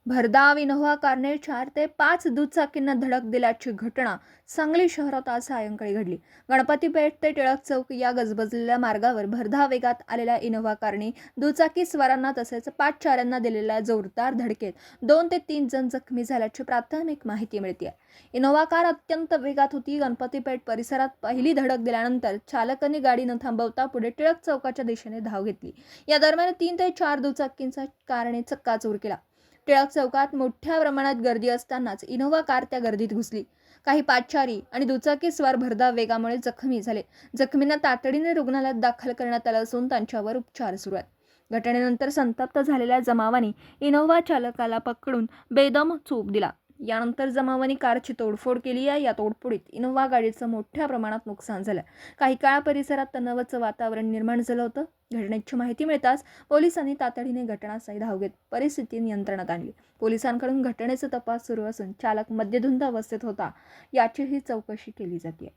भरधाव इनोव्हा कारने 4 ते 5 दुचाकींना धडक दिल्याची घटना सांगली शहरात आज सायंकाळी घडली. गणपती पेठ ते टिळक चौक या गजबजलेल्या मार्गावर भरधाव वेगात आलेल्या इनोव्हा कारने दुचाकी स्वारांना तसेच पादचाऱ्यांना दिलेल्या जोरदार धडकेत 2 ते 3 जण जखमी झाल्याची प्राथमिक माहिती मिळते. इनोव्हा कार अत्यंत वेगात होती. गणपती पेठ परिसरात पहिली धडक दिल्यानंतर चालकाने गाडी न थांबवता पुढे टिळक चौकाच्या दिशेने धाव घेतली. या दरम्यान 3 ते 4 दुचाकींचा कारने चक्काचूर केला. टिळक चौकात मोठ्या प्रमाणात गर्दी असतानाच इनोव्हा कार त्या गर्दीत घुसली. काही पादचारी आणि दुचाकी स्वार भरधाव वेगामुळे जखमी झाले. जखमींना तातडीने रुग्णालयात दाखल करण्यात आलं असून त्यांच्यावर उपचार सुरू आहेत. घटनेनंतर संतप्त झालेल्या जमावाने इनोव्हा चालकाला पकडून बेदम चोप दिला. यानंतर जमावाने कारची तोडफोड केली आहे. या तोडफोडीत इनोव्हा गाडीचं मोठ्या प्रमाणात नुकसान झालं. काही काळ परिसरात तणावाचं वातावरण निर्माण झालं होतं. घटनेची माहिती मिळताच पोलिसांनी तातडीने घटनास्थळी धाव घेत परिस्थिती नियंत्रणात आणली. पोलिसांकडून घटनेचा तपास सुरू असून चालक मद्यधुंद अवस्थेत होता याचीही चौकशी केली जाते.